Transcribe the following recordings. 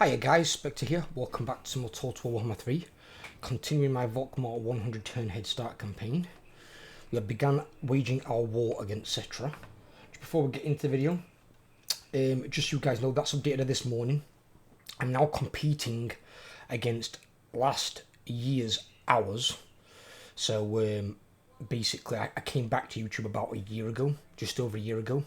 Hiya guys, Spectre here. Welcome back to more Total Warhammer 3. Continuing my Volkmar 100 turn head start campaign. We have begun waging our war against Spectre. Before we get into the video, just so you guys know, that's updated this morning. I'm now competing against last year's hours. So basically I came back to YouTube about a year ago, just over a year ago.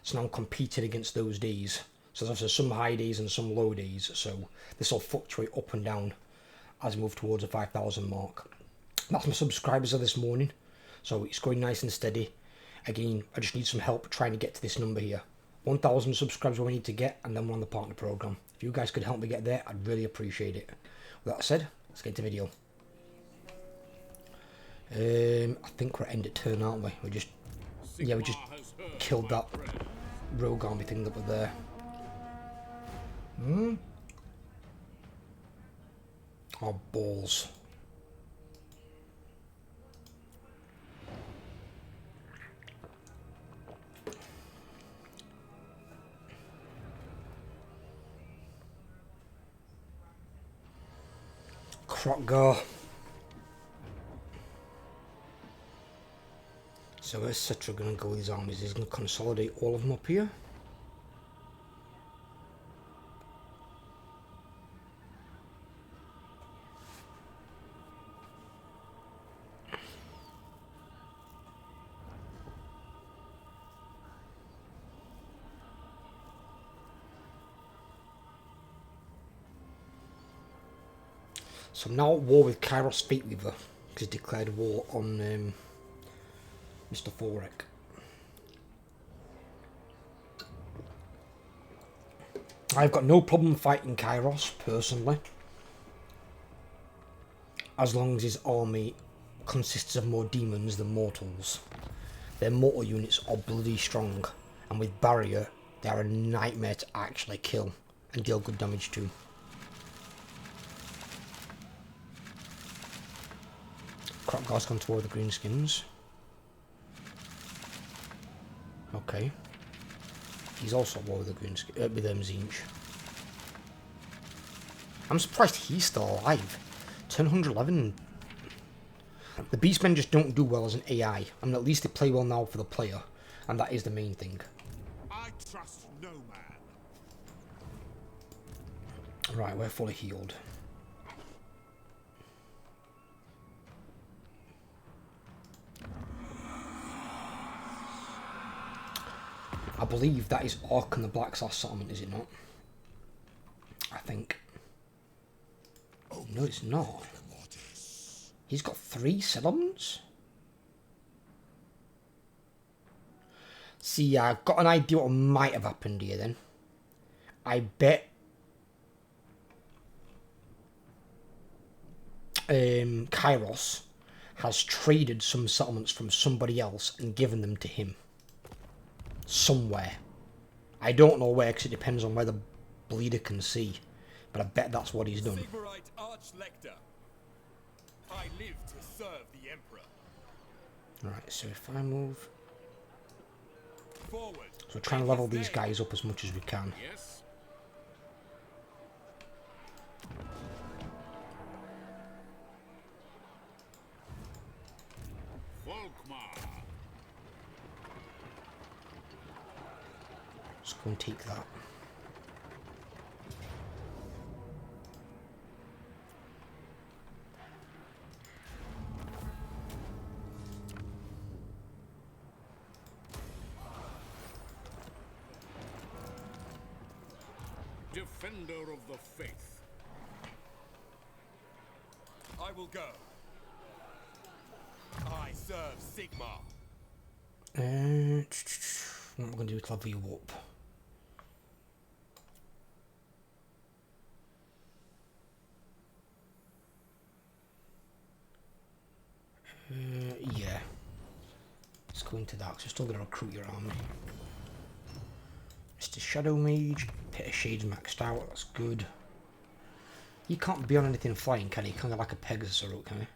So now I'm competing against those days. So there's obviously some high days and some low days, so this will fluctuate up and down as I move towards the 5,000 mark. That's my subscribers of this morning, so it's going nice and steady. Again, I just need some help trying to get to this number here. 1,000 subscribers we need to get, and then we're on the partner program. If you guys could help me get there, I'd really appreciate it. With that said, let's get into the video. I think we're at end of turn, aren't we? We just killed that rogue army thing that was there. Oh, balls. Crocgar. So where's Spectre going to go with his armies? He's going to consolidate all of them up here. So I'm now at war with Kairos Fateweaver, because he declared war on Mr. Forek. I've got no problem fighting Kairos, personally, as long as his army consists of more demons than mortals. Their mortal units are bloody strong, and with barrier, they are a nightmare to actually kill and deal good damage to. Crocgar's gone to war with the Greenskins. Okay. He's also at war with the Greenskins, with Zinch. I'm surprised he's still alive. Turn 111. The Beastmen just don't do well as an AI. I mean, at least they play well now for the player, and that is the main thing. I trust no man. Right, we're fully healed. I believe that is Orc and the Black Sass settlement, is it not? I think. No, it's not. He's got 3 settlements? See, I've got an idea what might have happened here then. I bet Kairos has traded some settlements from somebody else and given them to him. Somewhere. I don't know where, because it depends on where the bleeder can see. But I bet that's what he's done. I live to serve the Emperor. Right, so if I move... Forward. So we're trying to level these guys up as much as we can. Yes. Volkmar. Let's go and take that. Defender of the faith. I will go. I serve Sigmar. What am I going to do to level you up? Yeah. Let's go into that, because we're still going to recruit your army. Mr. Shadow Mage, Pit of Shades maxed out, that's good. He can't be on anything flying, can he? He can't get like a Pegasus or can he?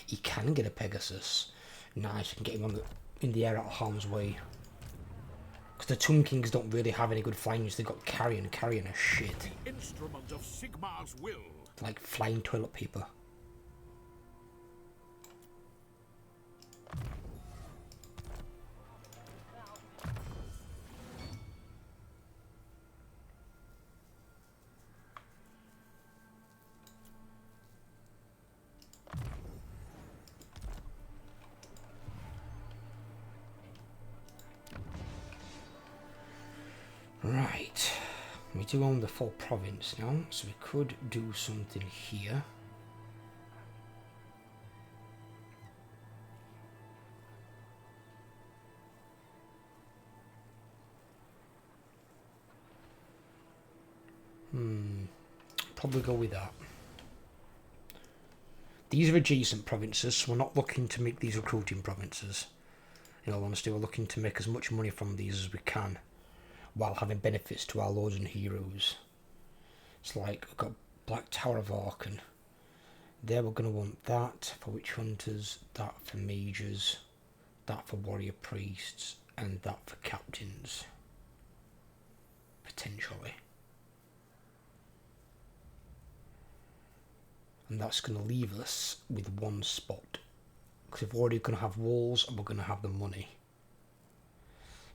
He can get a Pegasus. Nice, you can get him on in the air out of harm's way. Because the Tomb Kings don't really have any good flying units. They've got carrying a shit. The instrument of Sigmar's will. Like flying toilet paper. Right, we do own the full province now, so we could do something here. Probably go with that. These are adjacent provinces, so we're not looking to make these recruiting provinces. In all honesty, we're looking to make as much money from these as we can, while having benefits to our lords and heroes. It's like, we've got Black Tower of Arkan. There we're going to want that for witch hunters, that for mages, that for warrior priests, and that for captains. Potentially. And that's going to leave us with one spot. Because we're already going to have walls and we're going to have the money.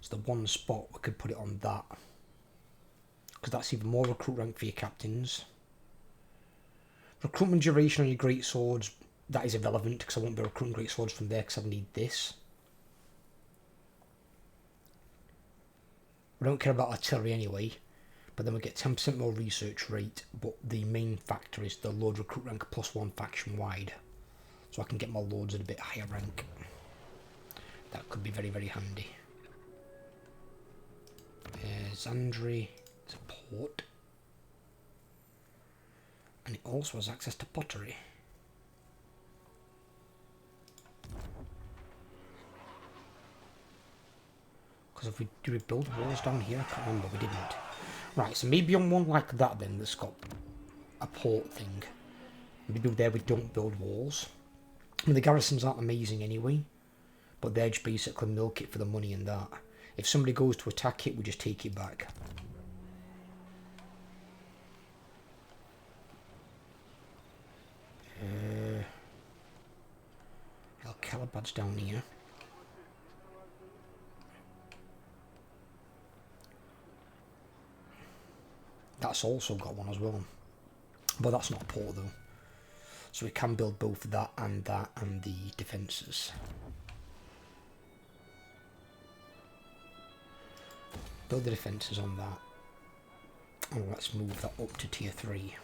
So the one spot, we could put it on that. Because that's even more recruit rank for your captains. Recruitment duration on your great swords, that is irrelevant because I won't be recruiting great swords from there because I need this. We don't care about artillery anyway. But then we get 10% more research rate, but the main factor is the lord recruit rank +1 faction wide. So I can get my lords at a bit higher rank. That could be very, very handy. Zandri is a port. And it also has access to pottery. Because if do we build walls down here? I can't remember, we didn't. Right, so maybe on one like that then, that's got a port thing. Maybe there we don't build walls. I mean, the garrisons aren't amazing anyway, but they just basically milk it for the money and that. If somebody goes to attack it, we just take it back. El Calabad's down here. That's also got one as well. But that's not a port though. So we can build both that and the defences. Build the defences on that. And let's move that up to tier 3.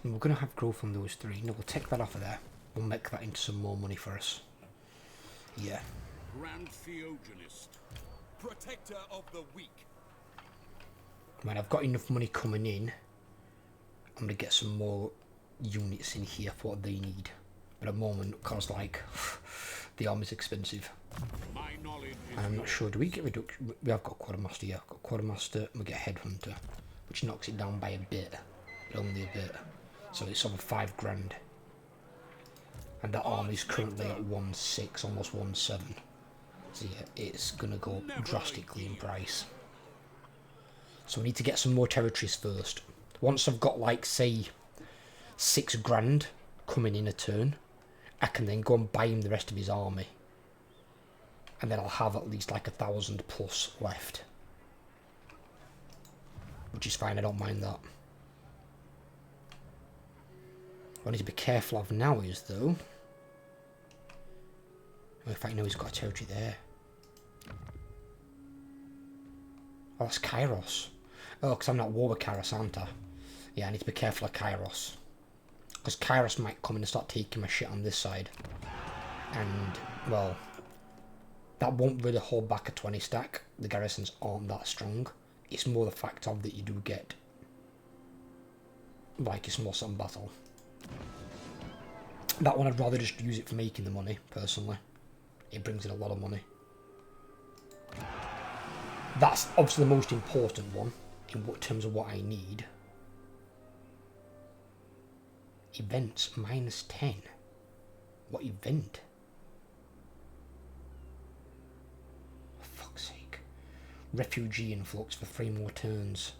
And we're going to have growth on those 3. No, we'll take that off of there. We'll make that into some more money for us. Yeah. Grand Theogenist, protector of the weak. Right, I've got enough money coming in. I'm going to get some more units in here for what they need. But at the moment, because like the army's expensive. My knowledge is And I'm not sure, do we get reduction? We have got quartermaster, yeah. Got quartermaster and we get headhunter, which knocks it down by a bit. But only a bit. So it's over 5 grand. And that army's currently at 1.6, almost 1.7. So yeah, it's going to go drastically in price. So we need to get some more territories first. Once I've got like, say, 6 grand coming in a turn, I can then go and buy him the rest of his army. And then I'll have at least like 1,000 plus left. Which is fine, I don't mind that. What I need to be careful of now is, though... Oh, in fact, no, he's got a territory there. Oh, that's Kairos. Oh, because I'm not at war with Kairos, aren't I? Yeah, I need to be careful of Kairos. Because Kairos might come in and start taking my shit on this side. And, well... That won't really hold back a 20 stack. The garrisons aren't that strong. It's more the fact of that you do get... like a small sun battle. That one I'd rather just use it for making the money, personally. It brings in a lot of money. That's obviously the most important one in what terms of what I need. Events -10. What event? For fuck's sake. Refugee influx for 3 more turns.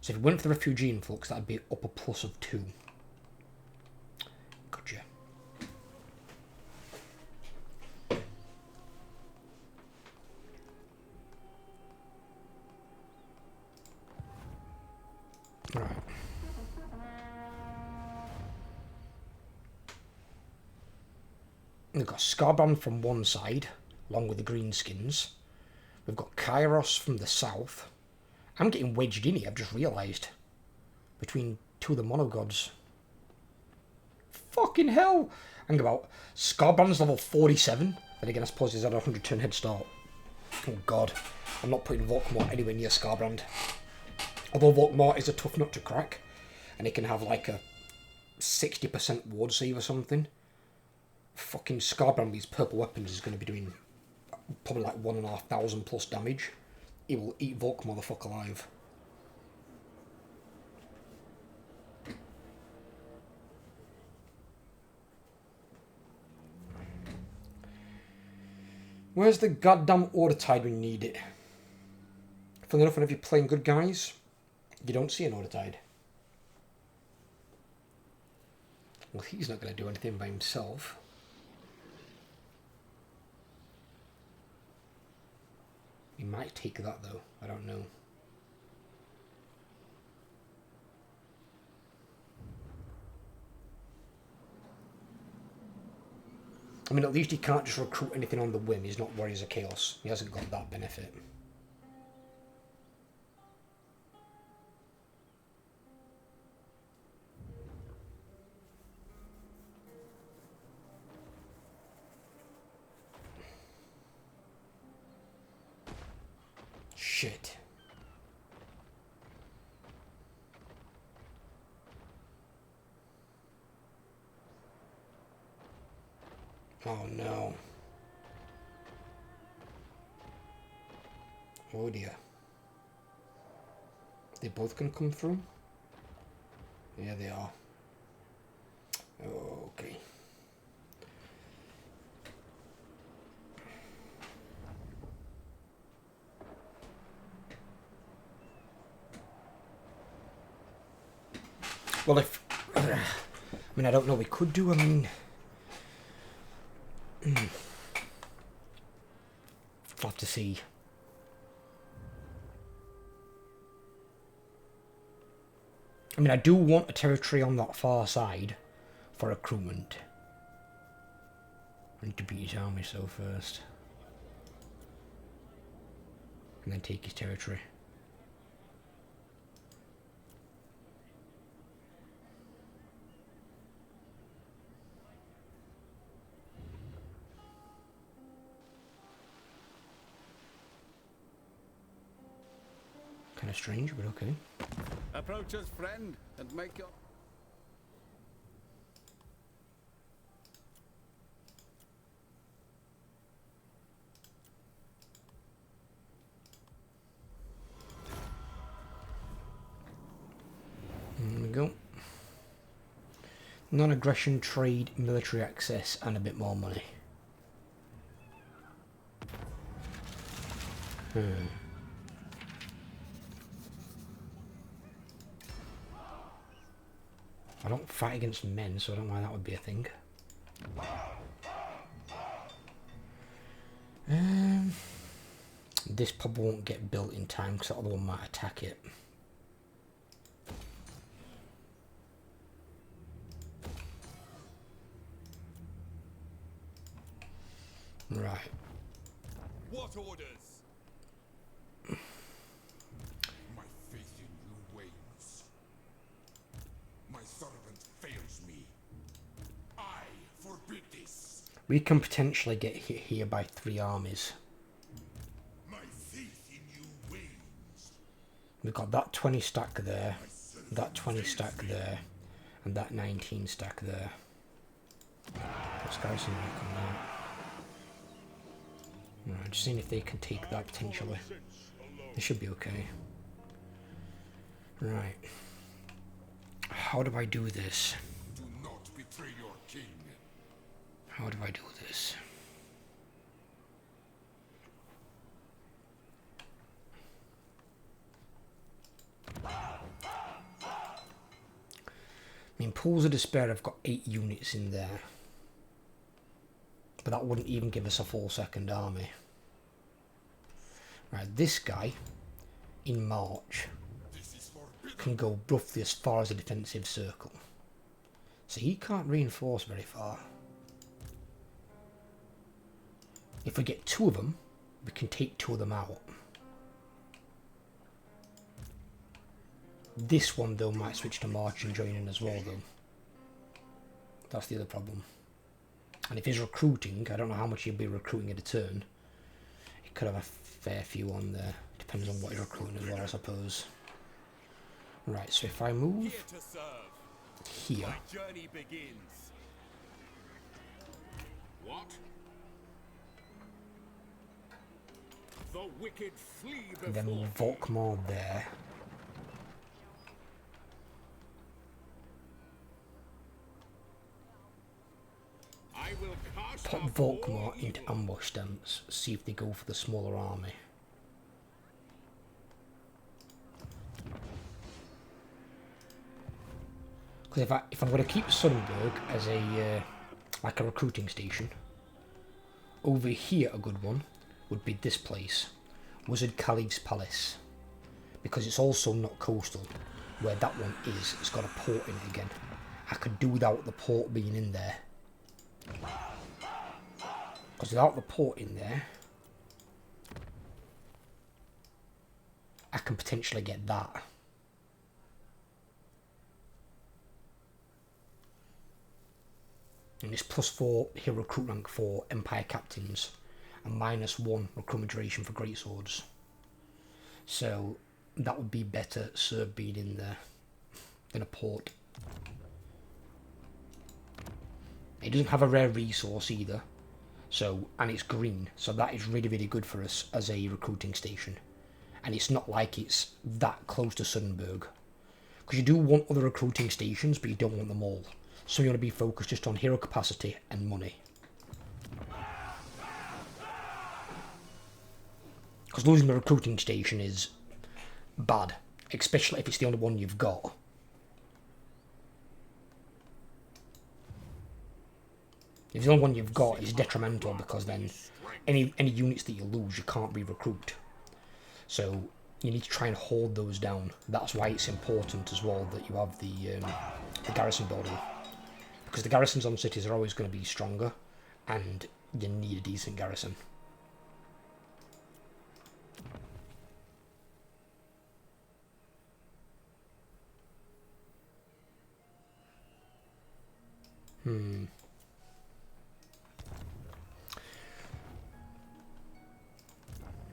So if we went for the refugee influx, that'd be up a plus of 2. Gotcha. Right. We've got Scarbrand from one side, along with the greenskins. We've got Kairos from the south. I'm getting wedged in here, I've just realised. Between 2 of the monogods. Fucking hell! Hang about. Scarbrand's level 47. Then again, I suppose he's at a 100 turn head start. Oh god. I'm not putting Volkmar anywhere near Scarbrand. Although Volkmar is a tough nut to crack. And he can have like a 60% ward save or something. Fucking Scarbrand with these purple weapons is going to be doing probably like 1,500 plus damage. He will eat Volkmar the fuck alive. Where's the goddamn Order Tide when you need it? Funnily enough, whenever you're playing good guys, you don't see an Order Tide. Well, he's not going to do anything by himself. He might take that though, I don't know. I mean, at least he can't just recruit anything on the whim. He's not Warriors of Chaos. He hasn't got that benefit. Shit. Oh no. Oh dear. They both gonna come through? Yeah, they are. Okay. Well, if... I mean, I don't know, we could do, I mean... I'll have to see. I mean, I do want a territory on that far side for recruitment. I need to beat his army so first. And then take his territory. Kind of strange, but okay. Approach us, friend, and make your... There we go. Non-aggression, trade, military access, and a bit more money. I don't fight against men, so I don't know why that would be a thing. This probably won't get built in time because the other one might attack it. Right. What orders? My faith in you wanes. My servant fails me. I forbid this. We can potentially get hit here by 3 armies. My faith in you wanes. We've got that 20 stack there, that 20 stack there, and that 19 stack there. This guy's going to come down. Right, just seeing if they can take that potentially. They should be okay. Right. How do I do this? Do not betray your king. How do I do this? I mean, Pools of Despair, I've got 8 units in there. But that wouldn't even give us a full second army. Right, this guy, in March, can go roughly as far as a defensive circle. So he can't reinforce very far. If we get 2 of them, we can take 2 of them out. This one, though, might switch to March and join in as well, though. That's the other problem. And if he's recruiting, I don't know how much he'll be recruiting at a turn. He could have a fair few on there. Depends on what he's recruiting as well, I suppose. Right, so if I move here, My journey begins. What? The wicked flee before then me. Volkmar there. I will cast Put out Volkmar all into evil. ambush stance, see if they go for the smaller army. Because if I'm going to keep Sonnenberg as a like a recruiting station, over here a good one would be this place, Wizard Khalid's Palace, because it's also not coastal, where that one is. It's got a port in it again. I could do without the port being in there. Because without the port in there, I can potentially get that. And it's +4 hero recruit rank for Empire Captains and -1 recruitment duration for Greatswords. So that would be better served being in there than a port. It doesn't have a rare resource either. So, and it's green, so that is really, really good for us as a recruiting station. And it's not like it's that close to Suddenburg. Because you do want other recruiting stations, but you don't want them all. So you want to be focused just on hero capacity and money. Because losing the recruiting station is bad, especially if it's the only one you've got. If the only one you've got is detrimental, because then any units that you lose, you can't re-recruit. So you need to try and hold those down. That's why it's important as well that you have the garrison building. Because the garrisons on cities are always going to be stronger, and you need a decent garrison.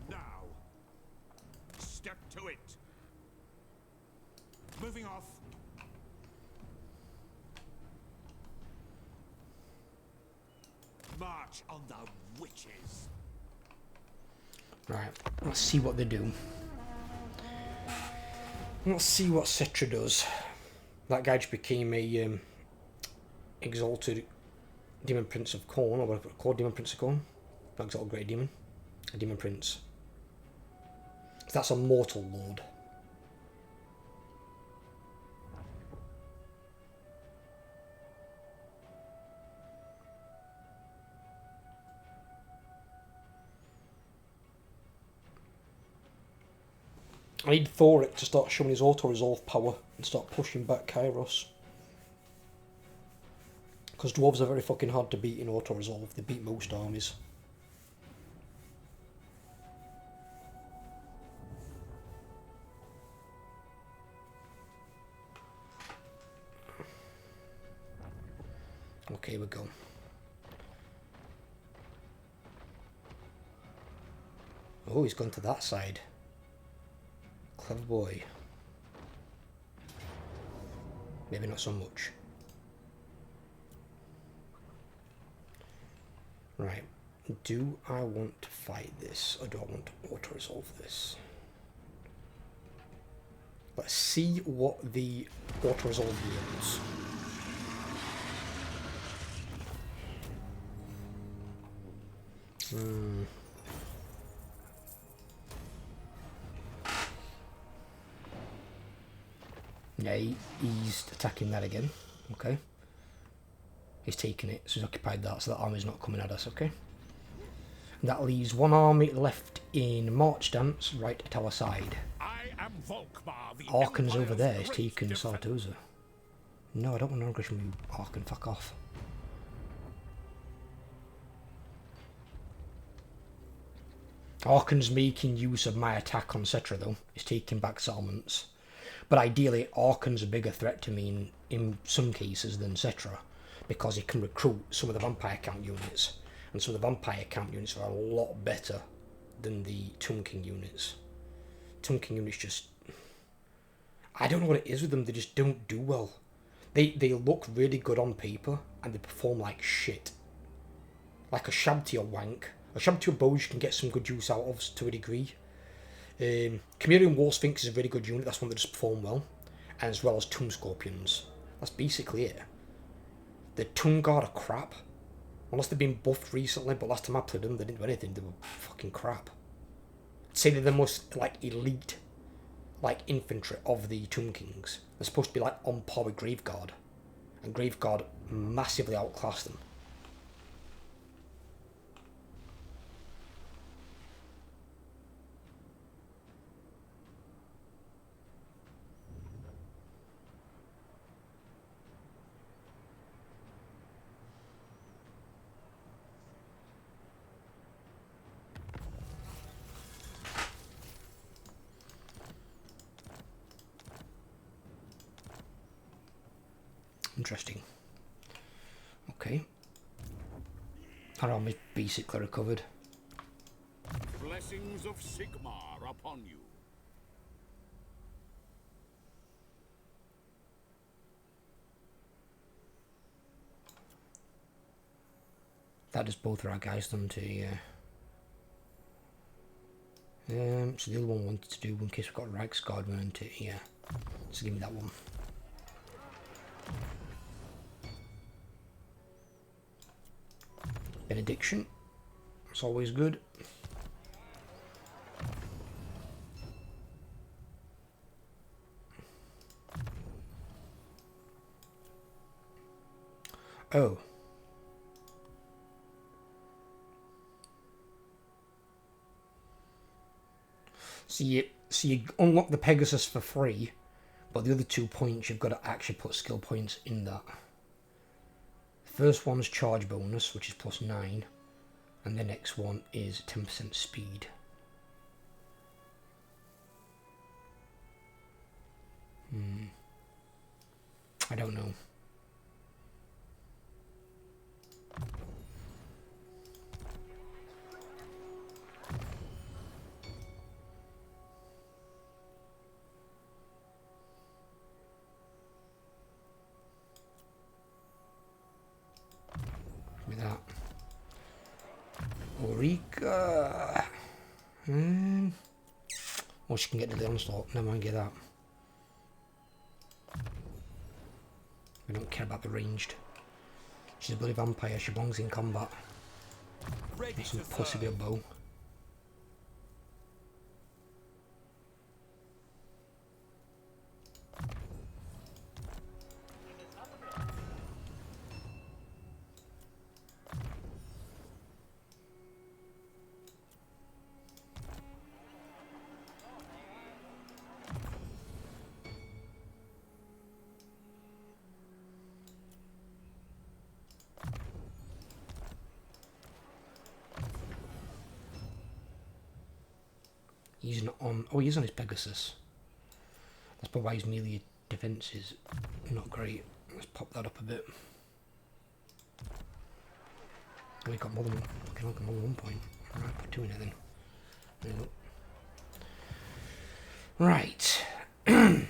Now, step to it. Moving off. March on the witches. Right, let's see what they do. Let's see what Spectre does. That guy just became a exalted Demon Prince of Corn, or whatever it's called, Demon Prince of Corn. Not exalted Great Demon. A Demon Prince. That's a mortal lord. I need Thoric to start showing his auto-resolve power and start pushing back Kairos. Because dwarves are very fucking hard to beat in auto-resolve. They beat most armies. Okay, here we go. Oh, he's gone to that side. Clever boy. Maybe not so much. Right. Do I want to fight this, or do I want to auto-resolve this? Let's see what the auto-resolve yields. Yeah, he's attacking that again. Okay. He's taking it, so he's occupied that, so that army's not coming at us, okay? And that leaves one army left in March Dance, right at our side. I am Volkmar, the Arkan's over Empire's there, he's great taking defender. Sartosa. No, I don't want to aggression with Arkan, fuck off. Arkan's making use of my attack on Cetra though, he's taking back settlements. But ideally, Arkan's a bigger threat to me in some cases than Cetra, because he can recruit some of the vampire count units, and some of the vampire count units are a lot better than the Tomb King units. Tomb King units just... I don't know what it is with them, they just don't do well. They look really good on paper, and they perform like shit. Like a Shabti or Wank. A Shabti or Boge you can get some good use out of to a degree. Chimerian War Sphinx is a really good unit, that's one that just perform well. And as well as Tomb Scorpions. That's basically it. The Tomb Guard are crap. Unless they've been buffed recently, but last time I played them they didn't do anything, they were fucking crap. I'd say they're the most like elite like infantry of the Tomb Kings. They're supposed to be like on par with Graveguard. And Graveguard massively outclass them. Interesting. Okay. Our army's basically recovered. Blessings of Sigmar upon you. That does both of our guys done to, yeah. So the other one wanted to do in case we've got Reiksguard running to, yeah. So give me that one. Benediction. It's always good. Oh. So you unlock the Pegasus for free, but the other 2 points you've got to actually put skill points in that. First one's charge bonus, which is +9, and the next one is 10% speed. I don't know. With that. Ulrika. Or she can get to the onslaught. Never mind, get that. We don't care about the ranged. She's a bloody vampire. She belongs in combat. That's some pussy with a bow. He's not on... Oh, he's on his Pegasus. That's probably why his melee defense is not great. Let's pop that up a bit. Oh, we got more than... Okay, I got more than 1 point. Alright, put 2 in it then. There we go. Right. Champion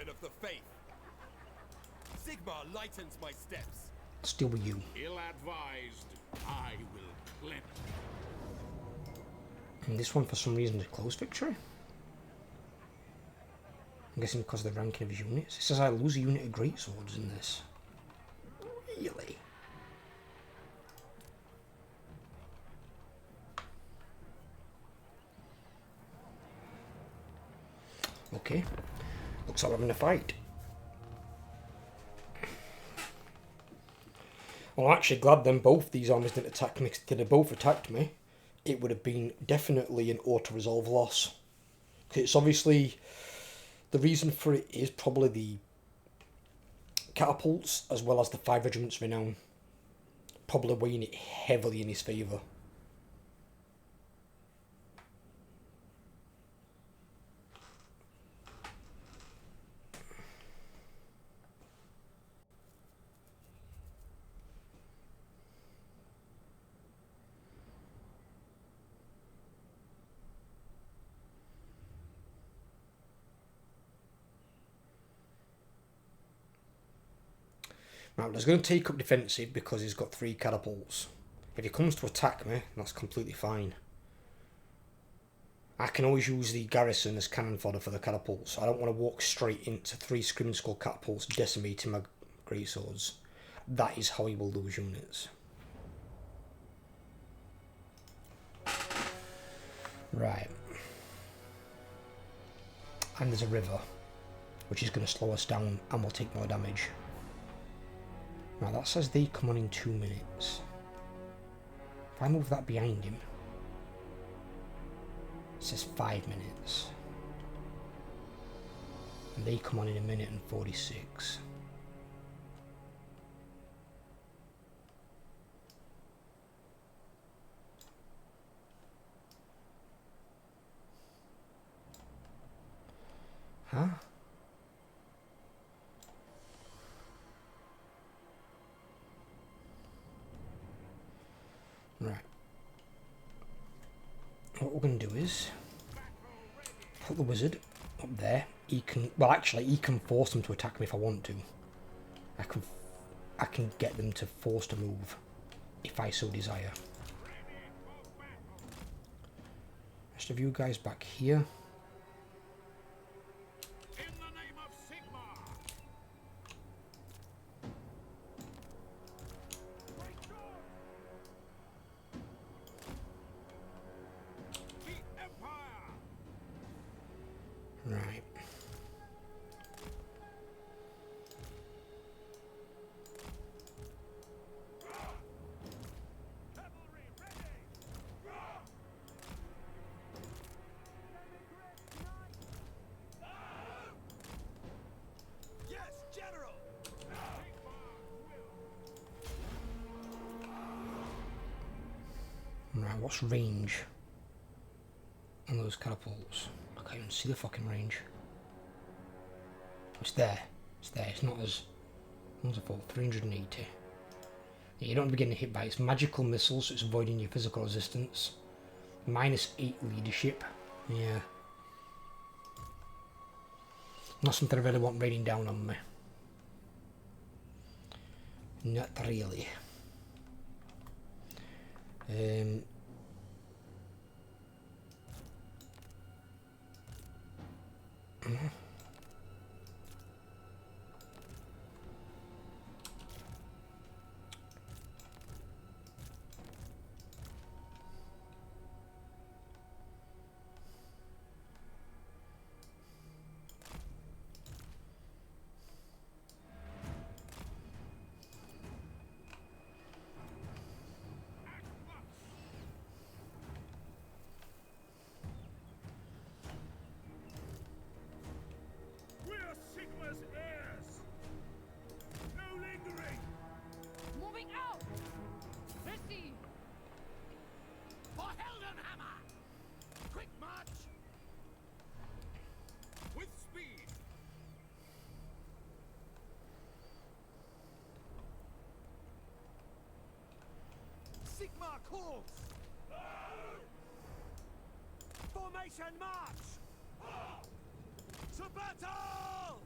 of the faith. Sigmar lightens my steps. Let's deal with you. Ill-advised, I will cleanse. And this one, for some reason, is close victory. I'm guessing because of the ranking of his units. It says I lose a unit of greatswords in this. Really? Okay. Looks like we're having a fight. Well, I'm actually glad then both these armies didn't attack me. 'Cause if they'd both attacked me, it would have been definitely an auto-resolve loss. 'Cause it's obviously... The reason for it is probably the catapults as well as the 5 regiments renown. Probably weighing it heavily in his favour. Right, he's going to take up defensive because he's got 3 catapults. If he comes to attack me, that's completely fine. I can always use the garrison as cannon fodder for the catapults. I don't want to walk straight into 3 screaming skull catapults decimating my greatswords. That is how he will lose units. Right. And there's a river, which is going to slow us down and we'll take more damage. Now that says they come on in 2 minutes. If I move that behind him, it says 5 minutes. And they come on in 1 minute and 46. Huh? Right. What we're going to do is put the wizard up there. He can, well, actually, he can force them to attack me if I want to. I can get them to force to move if I so desire. Rest of you guys back here. In the name of Sigmar! The Empire! Right. Cavalry ready! Yes, General! Right, what's range on those catapults? I can't even see the fucking range. It's there. It's there. It's not as... What's it for? 380. Yeah, you don't begin to hit by its magical missiles, so it's avoiding your physical resistance. -8 leadership. Yeah. Not something I really want raining down on me. Not really. We're Sigma's heirs! No lingering! Moving out! Receive! For Heldenhammer! Quick march! With speed! Sigmar calls! Formation march! To battle!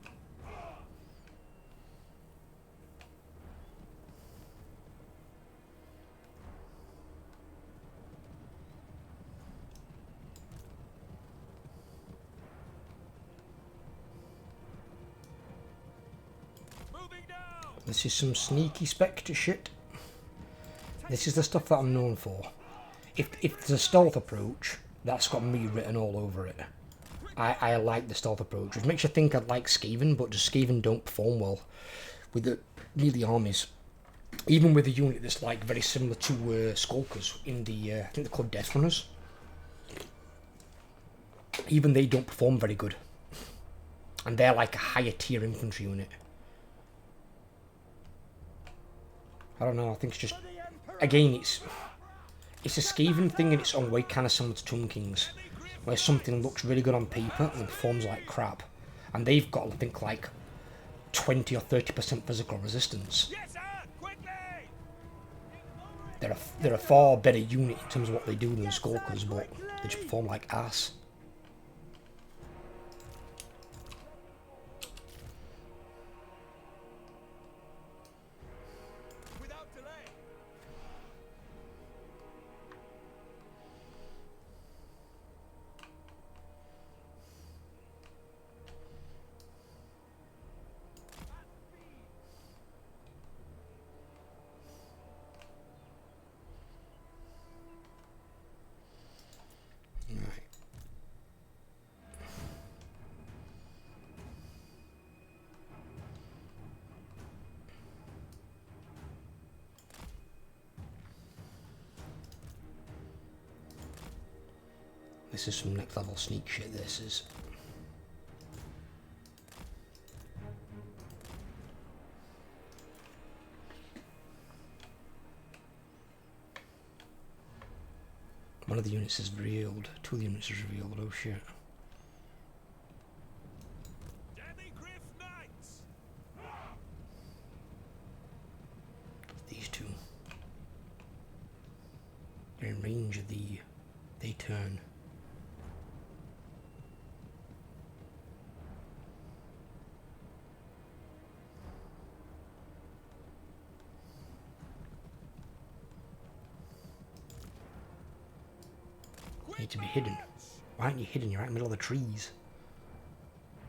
This is some sneaky Spectre shit. This is the stuff that I'm known for. If there's a stealth approach, that's got me written all over it. I like the stealth approach, which makes you think I'd like Skaven, but just Skaven don't perform well with the melee armies. Even with a unit that's like very similar to Skulkers in the, I think they're called Death Runners. Even they don't perform very good. And they're like a higher tier infantry unit. I don't know, I think it's just, again, it's a Skaven thing in its own way, kind of similar to Tomb Kings, where something looks really good on paper and performs like crap. And they've got, I think, like 20 or 30% physical resistance. They're a far better unit in terms of what they do than Skulkers, but they just perform like ass. This is some next level sneak shit, this is. One of the units is revealed, 2 of the units is revealed, oh shit. These 2. They're in range of the... they turn. You need to be hidden. Why aren't you hidden? You're right in the middle of the trees.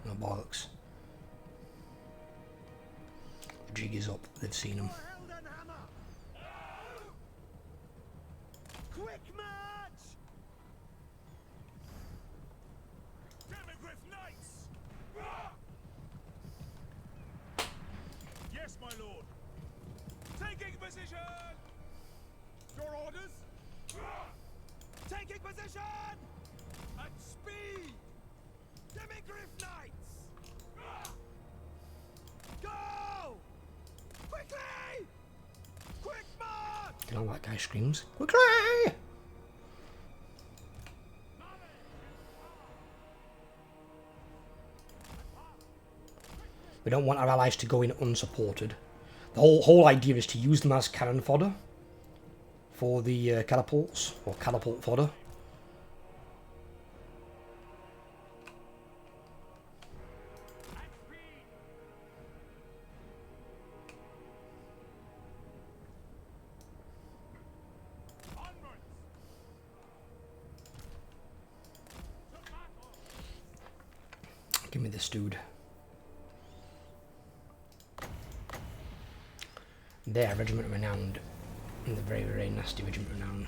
No bollocks. The jig is up. They've seen him. Quick march! Demigriff Knights! Yes, my lord. Taking position! Your orders? Taking position! At speed! Demigriff Knights! Go! Quickly! Quick march! You know that guy screams, quickly! We don't want our allies to go in unsupported. The whole idea is to use them as cannon fodder for the catapults, or catapult fodder. Give me this dude. There, Regiment Renowned. And the very, very nasty Regiment Renowned.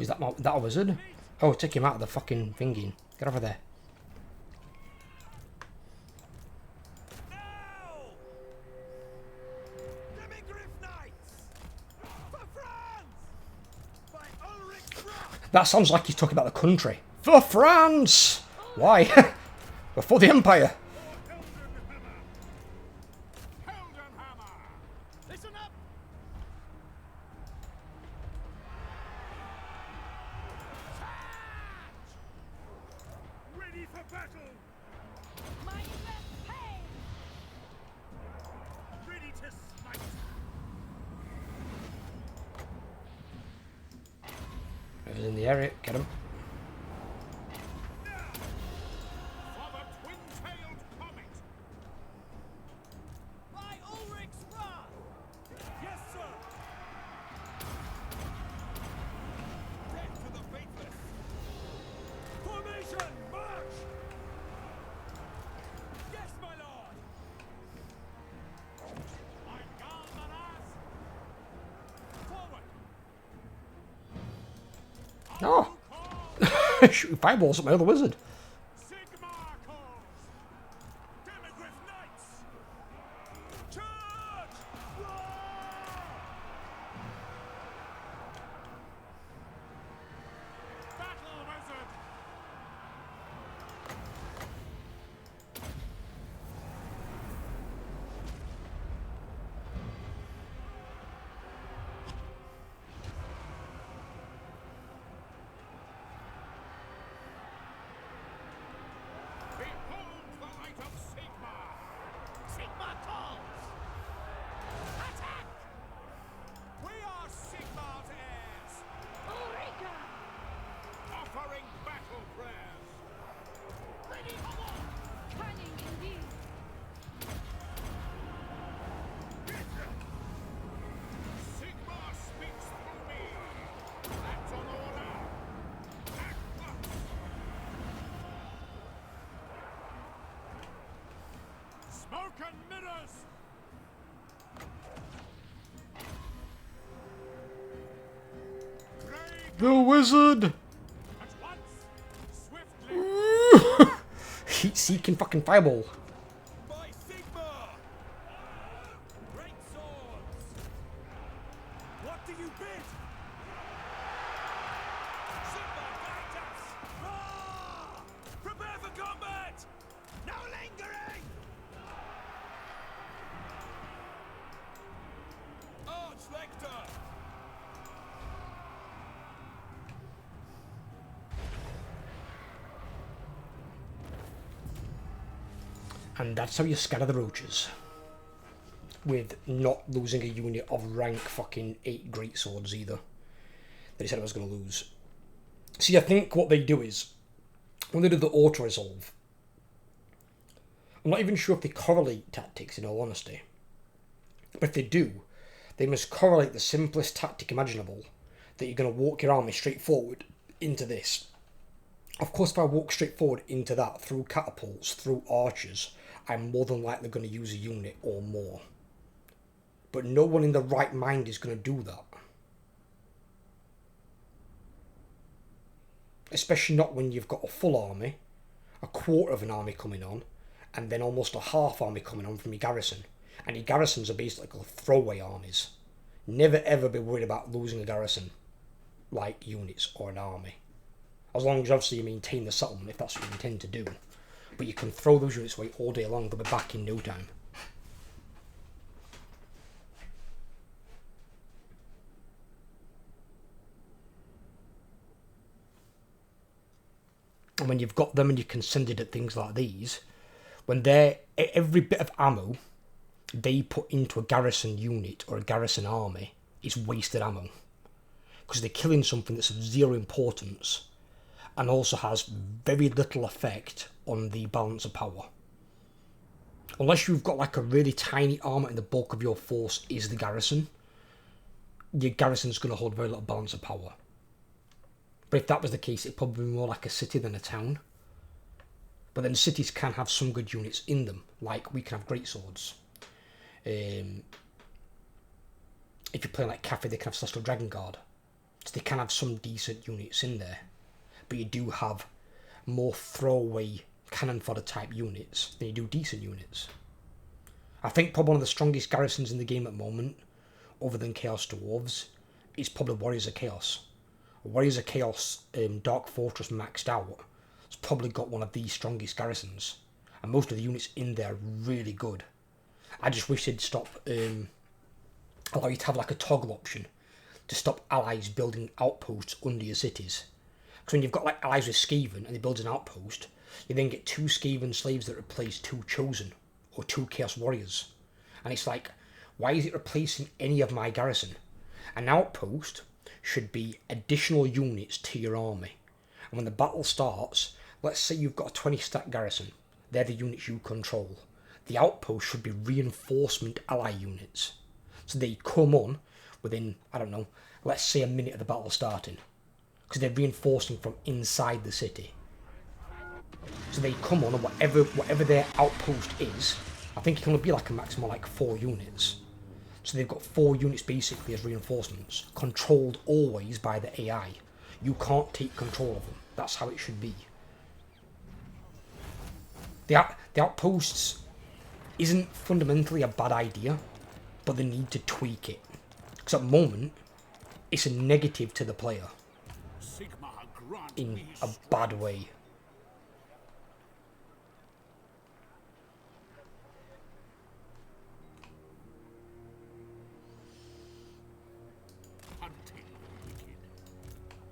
Is that a wizard? Oh, take him out of the fucking thingy. Get over there. That sounds like he's talking about the country. For France! Why? Before the Empire. Listen up! Ready for battle! My best pay! Ready to smite! He's in the area. Get him. For the twin-tailed comet! By Ulrich's wrath! Yes, sir! Death to the faithless! Formation, march! Yes, my lord! I'm gone, Manas! Forward! Oh! Shooting fireballs at my other wizard. Sigmar calls! Demigryph Knights! Charge! Roar! Battle wizard! Behold the light of Sigmar! Sigmar calls! Attack! We are Sigmar's heirs! Ulrika! Offering battle prayers! Ready for war! Cunning indeed! Sigmar speaks through me! That's an order! Act once! Smoke and mirrors! Grey The wizard! at once! Swiftly! Heat-seeking fucking fireball. By Sigmar! Great swords! What do you bid? Sigmar, guide us! Roar! Prepare for combat! No lingering! Spectre! And that's how you scatter the roaches. With not losing a unit of rank fucking 8 great swords either. That he said I was going to lose. See, I think what they do is, when they do the auto-resolve, I'm not even sure if they correlate tactics in all honesty. But if they do, they must correlate the simplest tactic imaginable, that you're going to walk your army straight forward into this. Of course, if I walk straight forward into that through catapults, through archers, I'm more than likely going to use a unit or more. But no one in the right mind is going to do that. Especially not when you've got a full army, a quarter of an army coming on, and then almost a half army coming on from your garrison. And your garrisons are basically throwaway armies. Never ever be worried about losing a garrison, like units or an army. As long as obviously you maintain the settlement, if that's what you intend to do. But you can throw those units away all day long, they'll be back in no time. And when you've got them and you can send it at things like these, when they're every bit of ammo they put into a garrison unit or a garrison army is wasted ammo. Because they're killing something that's of zero importance and also has very little effect on the balance of power. Unless you've got like a really tiny army and the bulk of your force is the garrison, your garrison's going to hold very little balance of power. But if that was the case, it'd probably be more like a city than a town. But then cities can have some good units in them, like we can have greatswords. If you're playing like Cafe, they can have Celestial Dragon Guard. So they can have some decent units in there. but you do have more throwaway cannon fodder type units than you do decent units. I think probably one of the strongest garrisons in the game at the moment, other than Chaos Dwarves, is probably Warriors of Chaos. Warriors of Chaos Dark Fortress maxed out. It's probably got one of the strongest garrisons, and most of the units in there are really good. I just wish they'd stop allow you to have like a toggle option to stop allies building outposts under your cities. Because when you've got like allies with Skaven and they build an outpost, you then get 2 Skaven slaves that replace 2 Chosen or 2 Chaos Warriors. And it's like, why is it replacing any of my garrison? An outpost should be additional units to your army. And when the battle starts, let's say you've got a 20 stack garrison. They're the units you control. The outpost should be reinforcement ally units. So they come on within, I don't know, let's say a minute of the battle starting. Because they're reinforcing from inside the city. So they come on and whatever their outpost is, I think it can only be like a maximum like 4 units. So they've got 4 units basically as reinforcements, controlled always by the AI. You can't take control of them. That's how it should be. The outposts isn't fundamentally a bad idea, but they need to tweak it. Because at the moment, it's a negative to the player. In a bad way.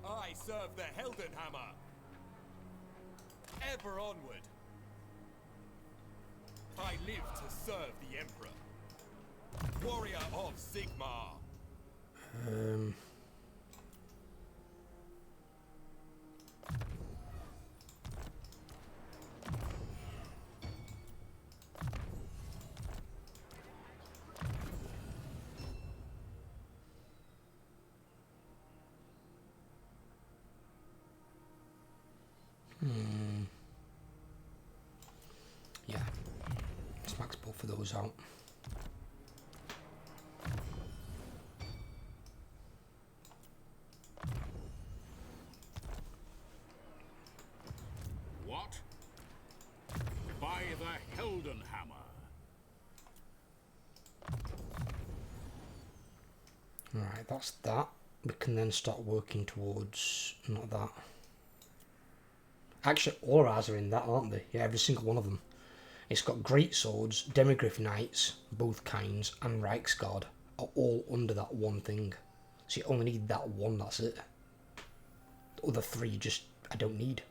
I serve the Heldenhammer. Ever onward. I live to serve the Emperor. Warrior of Sigmar. Yeah. Let's max both of those out. What? By the Heldenhammer. Alright, that's that. We can then start working towards, not that. Actually, all ours are in that, aren't they? Yeah, every single one of them. It's got Great Swords, Demigryph Knights, both kinds, and Reiksguard are all under that one thing. So you only need that one, that's it. The other 3 just, I don't need.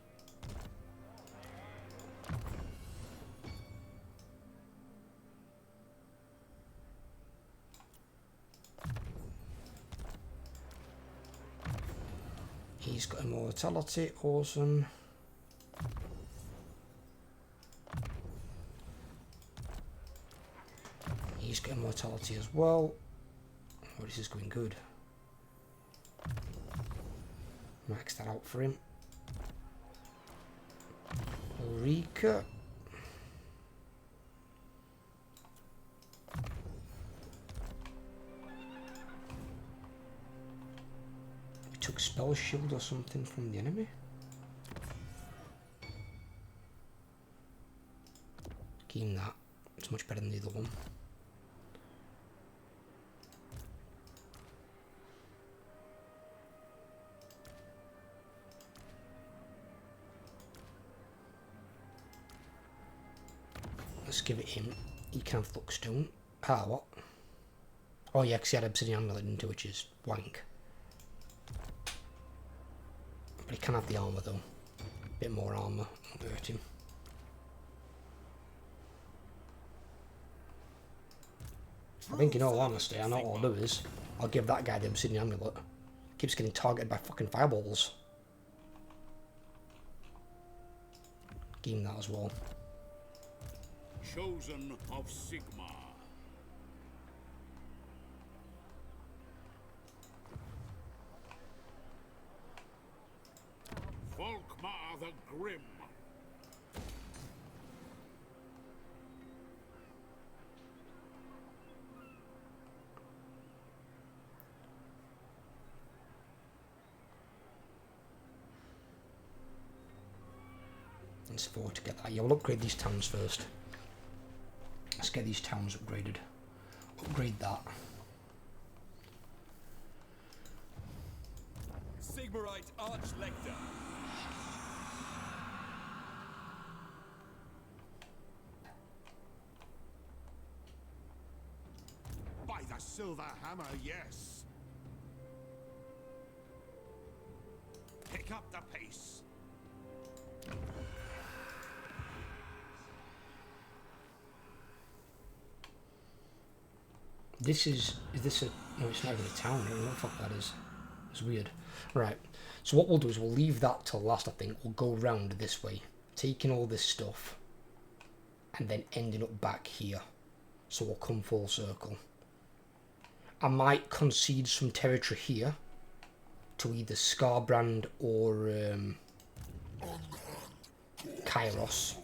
He's got Immortality, awesome. He's got Immortality as well. Oh, this is going good. Max that out for him. Ulrika. We took Spell Shield or something from the enemy. Keep that. It's much better than the other one. Let's give it him. He can have Luckstone. Ah, what? Oh yeah, because he had Obsidian Amulet into, which is wank. But he can have the armour though. Bit more armour, won't hurt him. I think in all honesty, I know what I'll do is, I'll give that guy the Obsidian Amulet. Keeps getting targeted by fucking fireballs. Give him that as well. Chosen of Sigmar. Volkmar the Grim. expensive for to get that. Yeah, we'll upgrade these towns first. Let's get these towns upgraded. Upgrade that. Sigmarite Archlector. By the silver hammer, yes. Pick up the pace. Is this a, no, it's not even a town. I don't know what the fuck that is. It's weird. Right, so what we'll do is we'll leave that till last, I think. We'll go round this way, taking all this stuff, and then ending up back here. So we'll come full circle. I might concede some territory here to either Scarbrand or Kairos,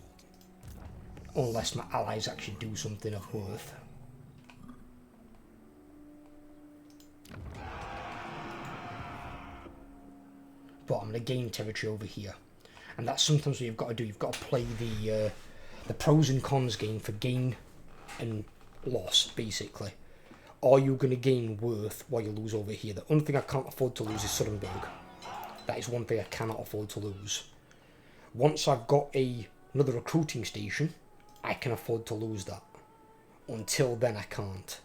unless my allies actually do something of worth. But I'm going to gain territory over here, and that's sometimes what you've got to do. You've got to play the pros and cons game for gain and loss, basically. Are you going to gain worth while you lose over here? The only thing I can't afford to lose is Suddenburg. That is one thing I cannot afford to lose. Once I've got another recruiting station, I can afford to lose that. Until then, I can't.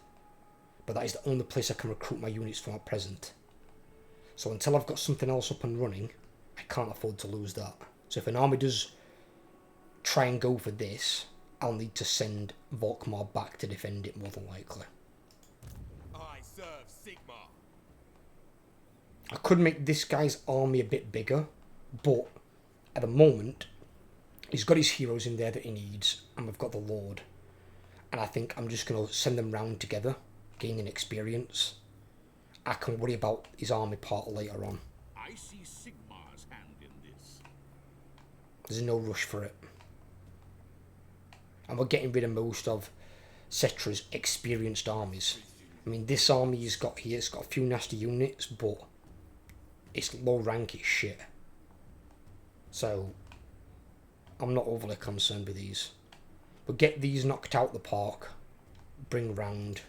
But that is the only place I can recruit my units from at present. So until I've got something else up and running, I can't afford to lose that. So if an army does try and go for this, I'll need to send Volkmar back to defend it, more than likely. I serve Sigmar. I could make this guy's army a bit bigger, but at the moment, he's got his heroes in there that he needs, and we've got the Lord. And I think I'm just going to send them round together, gaining experience. I can worry about his army part later on. I see Sigmar's hand in this. There's no rush for it. And we're getting rid of most of Cetra's experienced armies. I mean, this army he's got here, it's got a few nasty units, but it's low rank, it's shit. So, I'm not overly concerned with these. But get these knocked out the park. Bring round.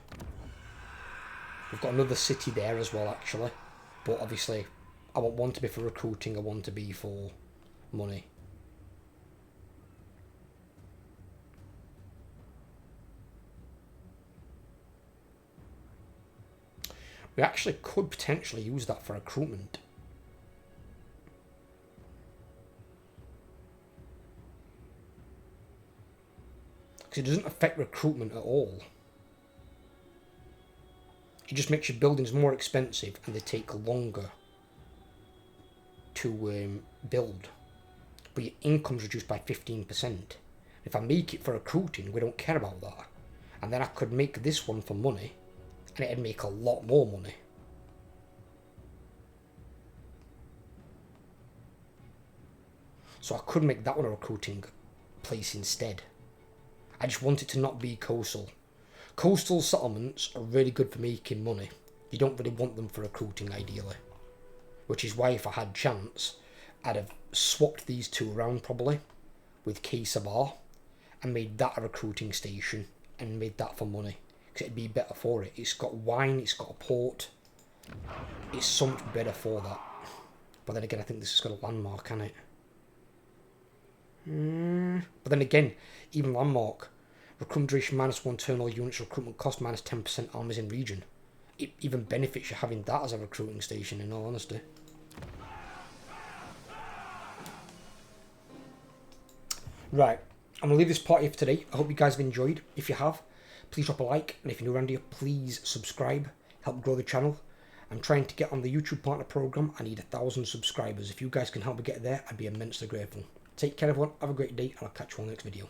We've got another city there as well, actually. But obviously, I want one to be for recruiting, I want to be for money. We actually could potentially use that for recruitment. Because it doesn't affect recruitment at all. It just makes your buildings more expensive and they take longer to build. But your income's reduced by 15%. If I make it for recruiting, we don't care about that. And then I could make this one for money, and it'd make a lot more money. So I could make that one a recruiting place instead. I just want it to not be coastal. Coastal settlements are really good for making money. You don't really want them for recruiting, ideally. Which is why, if I had chance, I'd have swapped these two around, probably, with K-Sabar, and made that a recruiting station, and made that for money. Because it'd be better for it. It's got wine, it's got a port. It's so much better for that. But then again, I think this has got a landmark, hasn't it? But then again, even landmark, recruitment duration -1 turn, all units, recruitment cost -10% armies in region. It even benefits you having that as a recruiting station, in all honesty. Right, I'm going to leave this part here for today. I hope you guys have enjoyed. If you have, please drop a like, and if you're new around here, please subscribe, help grow the channel. I'm trying to get on the YouTube partner program. I need 1,000 subscribers. If you guys can help me get there, I'd be immensely grateful. Take care everyone, have a great day, and I'll catch you on the next video.